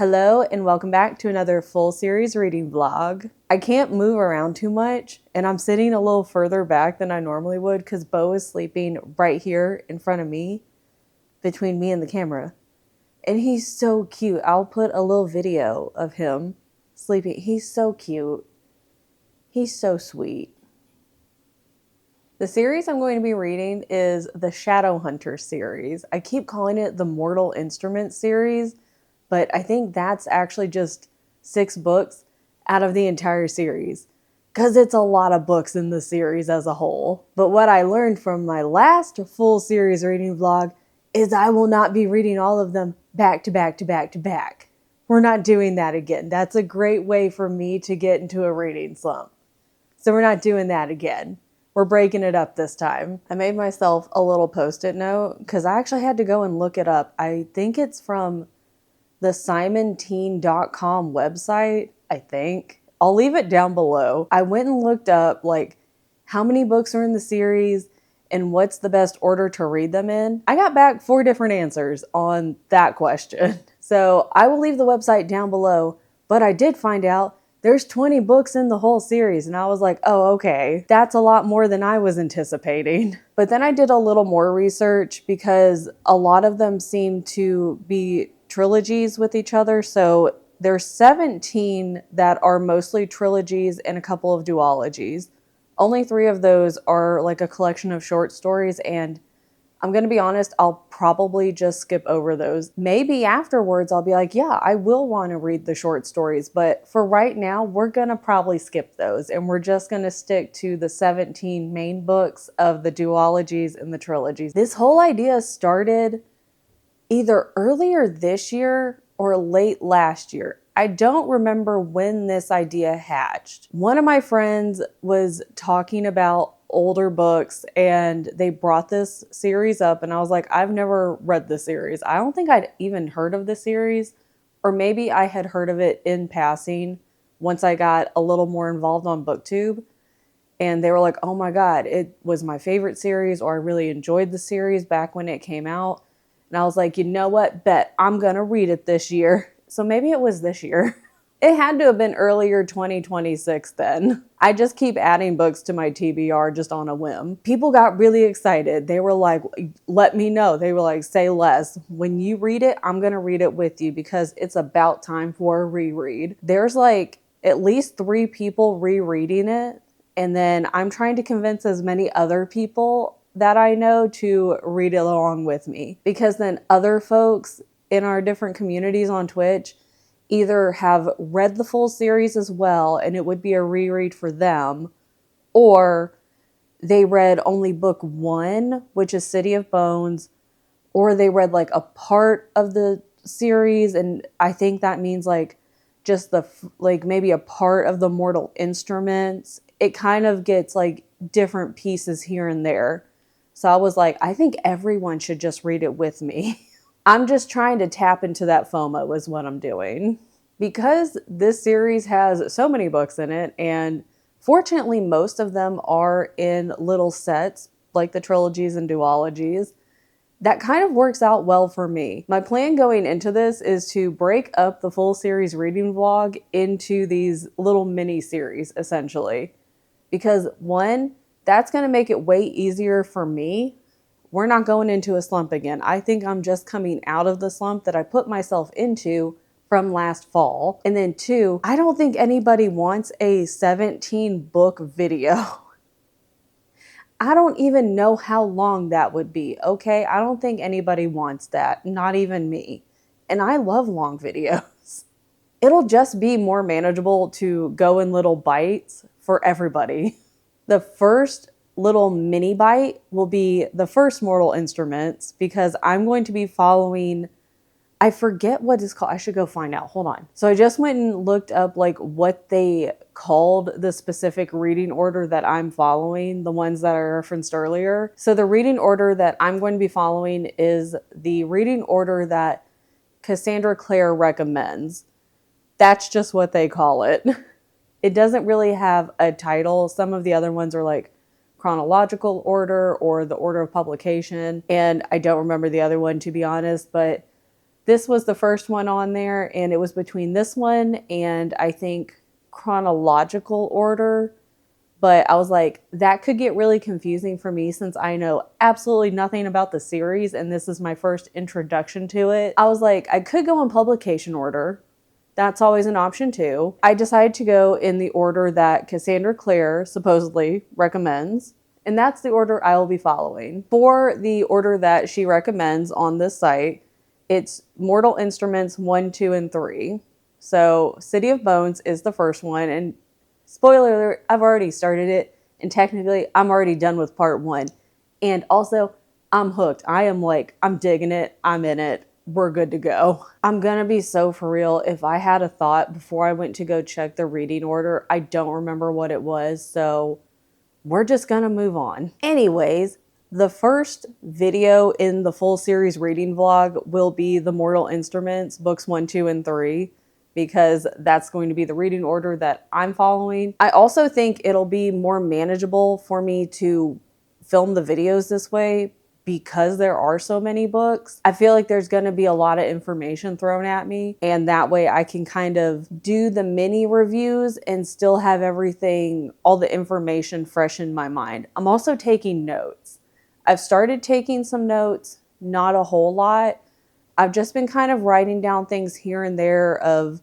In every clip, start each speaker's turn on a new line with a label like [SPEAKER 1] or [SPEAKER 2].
[SPEAKER 1] Hello and welcome back to another full series reading vlog. I can't move around too much and I'm sitting a little further back than I normally would because Bo is sleeping right here in front of me, between me and the camera. And he's so cute. I'll put a little video of him sleeping. He's so cute. He's so sweet. The series I'm going to be reading is the Shadowhunters series. I keep calling it the Mortal Instruments series, but I think that's actually just 6 books out of the entire series, because it's a lot of books in the series as a whole. But what I learned from my last full series reading vlog is I will not be reading all of them back to back to back to back. We're not doing that again. That's a great way for me to get into a reading slump. So we're not doing that again. We're breaking it up this time. I made myself a little post-it note because I actually had to go and look it up. I think it's from the simonteen.com website, I think. I'll leave it down below. I went and looked up like how many books are in the series and what's the best order to read them in. I got back 4 different answers on that question. So I will leave the website down below, but I did find out there's 20 books in the whole series. And I was like, oh, okay, that's a lot more than I was anticipating. But then I did a little more research because a lot of them seem to be trilogies with each other. So there's 17 that are mostly trilogies and a couple of duologies. Only 3 of those are like a collection of short stories, and I'm going to be honest, I'll probably just skip over those. Maybe afterwards I'll be like, yeah, I will want to read the short stories, but for right now, we're going to probably skip those and we're just going to stick to the 17 main books of the duologies and the trilogies. This whole idea started either earlier this year or late last year. I don't remember when this idea hatched. One of my friends was talking about older books and they brought this series up and I was like, I've never read the series. I don't think I'd even heard of the series, or maybe I had heard of it in passing once I got a little more involved on BookTube. And they were like, oh my God, it was my favorite series, or I really enjoyed the series back when it came out. And I was like, you know what? Bet I'm going to read it this year. So maybe it was this year. It had to have been earlier 2026 then. I just keep adding books to my TBR just on a whim. People got really excited. They were like, let me know. They were like, say less. When you read it, I'm going to read it with you because it's about time for a reread. There's like at least 3 people rereading it. And then I'm trying to convince as many other people that I know to read it along with me, because then other folks in our different communities on Twitch either have read the full series as well and it would be a reread for them, or they read only book 1, which is City of Bones, or they read like a part of the series, and I think that means like just the like maybe a part of the Mortal Instruments. It kind of gets like different pieces here and there. So I was like, I think everyone should just read it with me. I'm just trying to tap into that FOMO is what I'm doing. Because this series has so many books in it, and fortunately most of them are in little sets, like the trilogies and duologies, that kind of works out well for me. My plan going into this is to break up the full series reading vlog into these little mini series, essentially. Because 1, that's going to make it way easier for me. We're not going into a slump again. I think I'm just coming out of the slump that I put myself into from last fall. And then 2, I don't think anybody wants a 17 book video. I don't even know how long that would be, okay? I don't think anybody wants that, not even me. And I love long videos. It'll just be more manageable to go in little bites for everybody. The first little mini bite will be the first Mortal Instruments, because I'm going to be following, I forget what it's called. I should go find out. Hold on. So I just went and looked up like what they called the specific reading order that I'm following, the ones that I referenced earlier. So the reading order that I'm going to be following is the reading order that Cassandra Clare recommends. That's just what they call it. It doesn't really have a title. Some of the other ones are like chronological order or the order of publication. And I don't remember the other one, to be honest, but This was the first one on there, and it was between this one and I think chronological order. But I was like, that could get really confusing for me since I know absolutely nothing about the series and this is my first introduction to it. I was like, I could go in publication order. That's always an option too. I decided to go in the order that Cassandra Clare supposedly recommends, and that's the order I will be following. For the order that she recommends on this site, it's Mortal Instruments 1, 2, and 3. So City of Bones is the first one, and spoiler alert, I've already started it, and technically I'm already done with part 1. And also, I'm hooked. I'm digging it. I'm in it. We're good to go. I'm gonna be so for real. If I had a thought before I went to go check the reading order, I don't remember what it was, so we're just gonna move on. Anyways, the first video in the full series reading vlog will be the Mortal Instruments, books 1, 2, and 3. Because that's going to be the reading order that I'm following. I also think it'll be more manageable for me to film the videos this way because there are so many books. I feel like there's going to be a lot of information thrown at me, and that way I can kind of do the mini reviews and still have everything, all the information fresh in my mind. I'm also taking notes. I've started taking some notes, not a whole lot. I've just been kind of writing down things here and there of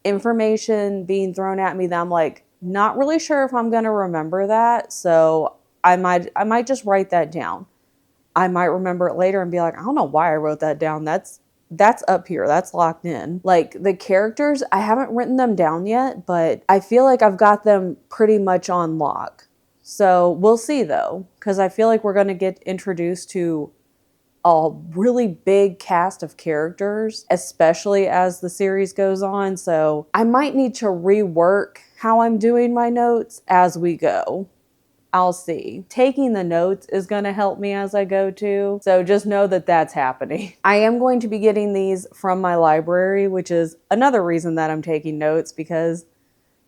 [SPEAKER 1] information being thrown at me that I'm like, not really sure if I'm going to remember that. So I might just write that down. I might remember it later and be like, I don't know why I wrote that down. That's up here. That's locked in. Like the characters, I haven't written them down yet, but I feel like I've got them pretty much on lock. So we'll see though, because I feel like we're going to get introduced to a really big cast of characters, especially as the series goes on. So I might need to rework how I'm doing my notes as we go. I'll see. Taking the notes is going to help me as I go too. So just know that that's happening. I am going to be getting these from my library, which is another reason that I'm taking notes because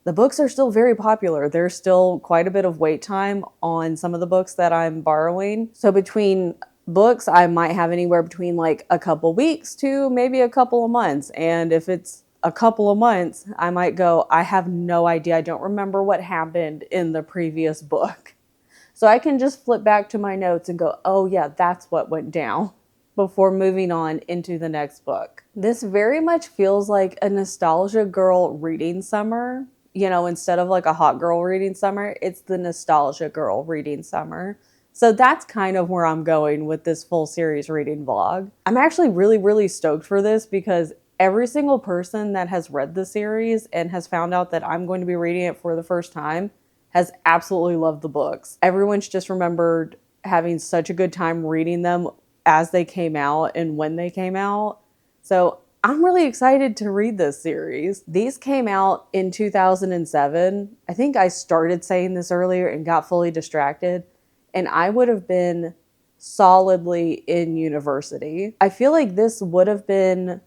[SPEAKER 1] the books are still very popular. There's still quite a bit of wait time on some of the books that I'm borrowing. So between books, I might have anywhere between like a couple weeks to maybe a couple of months. And if it's a couple of months, I might go, I have no idea. I don't remember what happened in the previous book. So I can just flip back to my notes and go, oh yeah, that's what went down before moving on into the next book. This very much feels like a nostalgia girl reading summer. You know, instead of like a hot girl reading summer, it's the nostalgia girl reading summer. So that's kind of where I'm going with this full series reading vlog. I'm actually really, really stoked for this because every single person that has read the series and has found out that I'm going to be reading it for the first time has absolutely loved the books. Everyone's just remembered having such a good time reading them as they came out and when they came out. So I'm really excited to read this series. These came out in 2007. I think I started saying this earlier and got fully distracted. And I would have been solidly in university. I feel like this would have been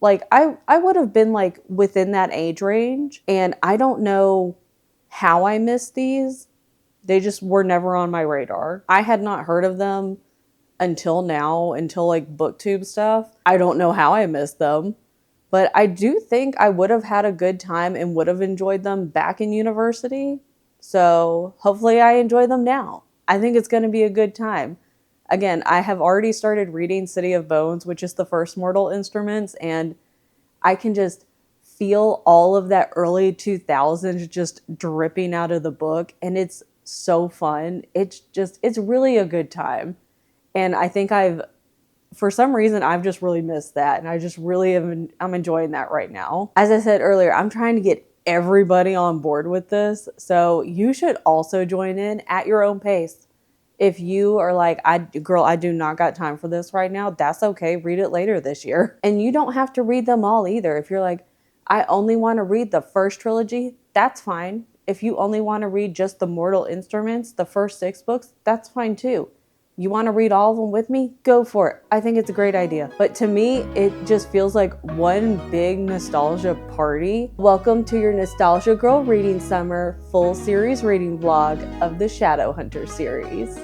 [SPEAKER 1] like, I would have been like within that age range. And I don't know how I missed these. They just were never on my radar. I had not heard of them until now, until like BookTube stuff. I don't know how I missed them. But I do think I would have had a good time and would have enjoyed them back in university. So hopefully I enjoy them now. I think it's going to be a good time. Again, I have already started reading City of Bones, which is the first Mortal Instruments, and I can just feel all of that early 2000s just dripping out of the book, and it's so fun. It's really a good time. And I think for some reason, I've just really missed that, and I just really I'm enjoying that right now. As I said earlier, I'm trying to get everybody on board with this, so you should also join in at your own pace. If you are like, I do not got time for this right now, that's okay. Read it later this year. And you don't have to read them all either. If you're like, I only want to read the first trilogy, that's fine. If you only want to read just the Mortal Instruments, the first 6 books, that's fine too. You want to read all of them with me? Go for it. I think it's a great idea. But to me, it just feels like one big nostalgia party. Welcome to your Nostalgia Girl Reading Summer full series reading vlog of the Shadowhunters series.